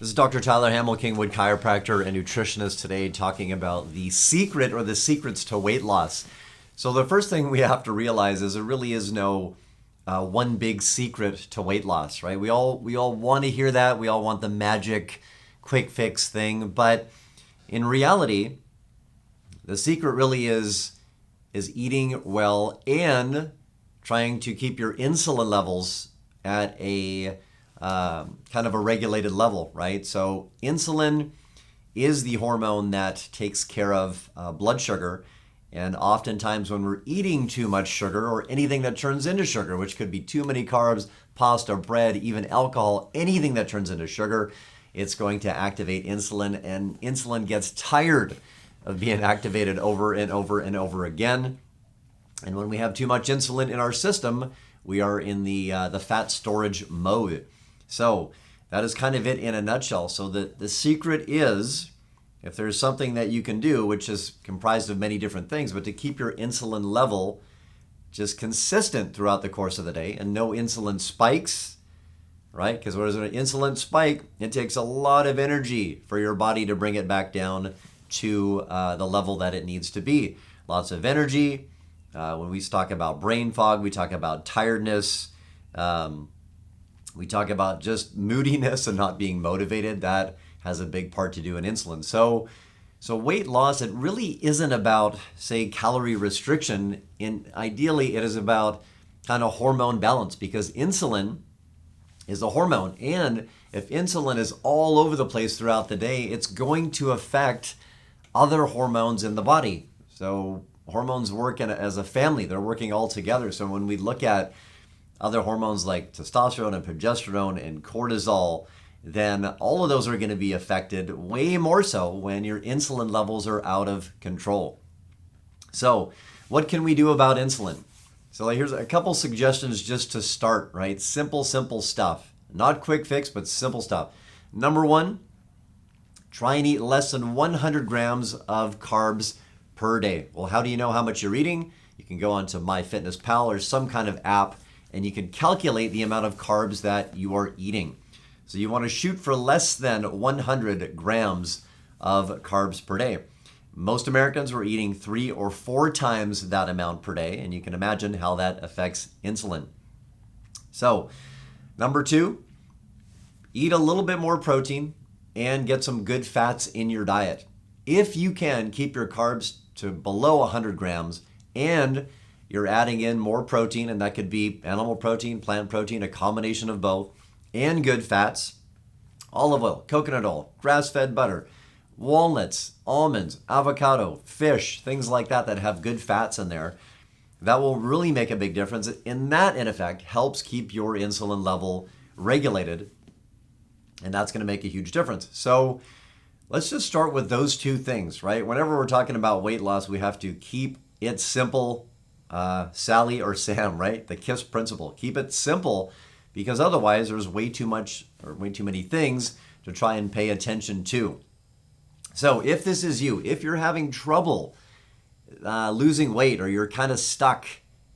This is Dr. Tyler Hamel, Kingwood Chiropractor and nutritionist today, talking about the secret or the secrets to weight loss. So the first thing we have to realize is there really is no one big secret to weight loss, right? We all want to hear that. We all want the magic quick fix thing, but in reality, the secret really is eating well and trying to keep your insulin levels at a kind of a regulated level, right? So insulin is the hormone that takes care of blood sugar. And oftentimes when we're eating too much sugar or anything that turns into sugar, which could be too many carbs, pasta, bread, even alcohol, anything that turns into sugar, it's going to activate insulin, and insulin gets tired of being activated over and over and over again. And when we have too much insulin in our system, we are in the fat storage mode. So that is kind of it in a nutshell. So the secret is, if there's something that you can do, which is comprised of many different things, but to keep your insulin level just consistent throughout the course of the day and no insulin spikes, right? Because what is an insulin spike? It takes a lot of energy for your body to bring it back down to the level that it needs to be. Lots of energy. When we talk about brain fog, we talk about tiredness. We talk about just moodiness and not being motivated. That has a big part to do in insulin. So weight loss, it really isn't about, say, calorie restriction. Ideally, it is about kind of hormone balance, because insulin is a hormone. And if insulin is all over the place throughout the day, it's going to affect other hormones in the body. So hormones work as a family. They're working all together. So when we look at other hormones like testosterone and progesterone and cortisol, then all of those are going to be affected way more so when your insulin levels are out of control. So what can we do about insulin? So here's a couple suggestions just to start, right? Simple stuff. Not quick fix, but simple stuff. Number one, try and eat less than 100 grams of carbs per day. Well, how do you know how much you're eating? You can go onto MyFitnessPal or some kind of app, and you can calculate the amount of carbs that you are eating. So you want to shoot for less than 100 grams of carbs per day. Most Americans were eating 3 or 4 times that amount per day, and you can imagine how that affects insulin. So, number 2, eat a little bit more protein and get some good fats in your diet. If you can, keep your carbs to below 100 grams and you're adding in more protein, and that could be animal protein, plant protein, a combination of both, and good fats, olive oil, coconut oil, grass-fed butter, walnuts, almonds, avocado, fish, things like that have good fats in there. That will really make a big difference. And that, in effect, helps keep your insulin level regulated, and that's going to make a huge difference. So let's just start with those two things, right? Whenever we're talking about weight loss, we have to keep it simple. Sally or Sam, right? The KISS principle. Keep it simple, because otherwise there's way too much or way too many things to try and pay attention to. So if this is you, if you're having trouble losing weight, or you're kind of stuck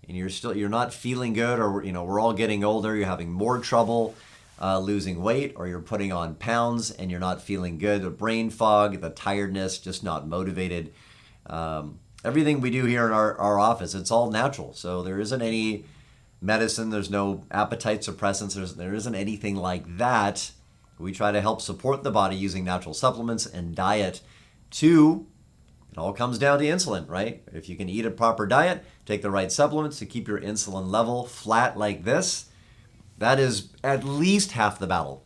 and you're not feeling good, or we're all getting older, you're having more trouble losing weight, or you're putting on pounds and you're not feeling good, the brain fog, the tiredness, just not motivated. Everything we do here in our office, it's all natural. So there isn't any medicine, there's no appetite suppressants, there isn't anything like that. We try to help support the body using natural supplements and diet it all comes down to insulin, right? If you can eat a proper diet, take the right supplements to keep your insulin level flat like this, that is at least half the battle.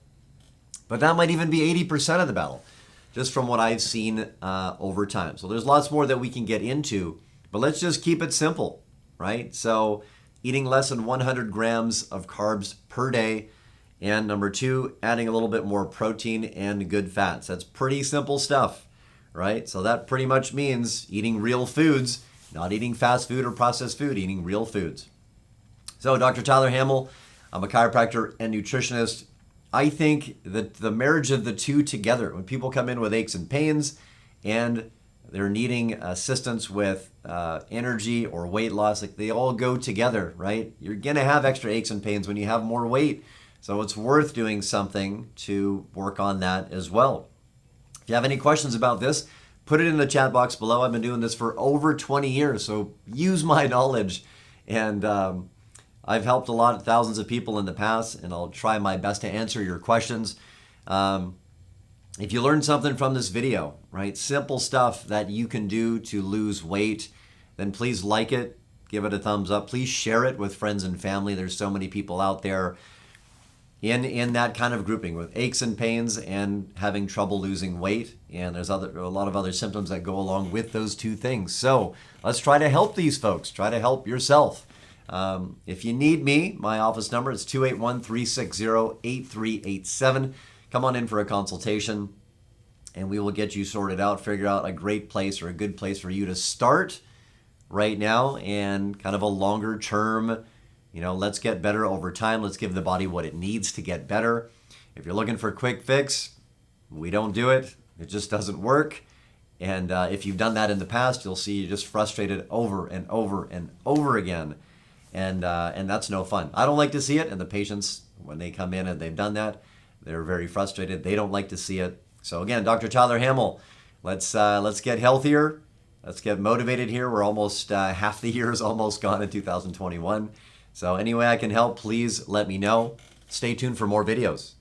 But that might even be 80% of the battle, just from what I've seen over time. So there's lots more that we can get into, but let's just keep it simple, right? So eating less than 100 grams of carbs per day, and number 2, adding a little bit more protein and good fats. That's pretty simple stuff, right? So that pretty much means eating real foods, not eating fast food or processed food, eating real foods. So Dr. Tyler Hamel, I'm a chiropractor and nutritionist. I think that the marriage of the two together, when people come in with aches and pains and they're needing assistance with energy or weight loss, like they all go together, right? You're going to have extra aches and pains when you have more weight. So it's worth doing something to work on that as well. If you have any questions about this, put it in the chat box below. I've been doing this for over 20 years, so use my knowledge. And I've helped a lot, thousands of people in the past, and I'll try my best to answer your questions. If you learned something from this video, right, simple stuff that you can do to lose weight, then please like it, give it a thumbs up. Please share it with friends and family. There's so many people out there in that kind of grouping with aches and pains and having trouble losing weight. And there's a lot of other symptoms that go along with those two things. So let's try to help these folks. Try to help yourself. If you need me, my office number is 281-360-8387. Come on in for a consultation and we will get you sorted out, figure out a great place or a good place for you to start right now and kind of a longer term, let's get better over time. Let's give the body what it needs to get better. If you're looking for a quick fix, we don't do it. It just doesn't work. And if you've done that in the past, you'll see you're just frustrated over and over and over again. And that's no fun. I don't like to see it. And the patients, when they come in and they've done that, they're very frustrated. They don't like to see it. So again, Dr. Tyler Hamel, let's get healthier. Let's get motivated here. We're almost half the year is almost gone in 2021. So any way I can help, please let me know. Stay tuned for more videos.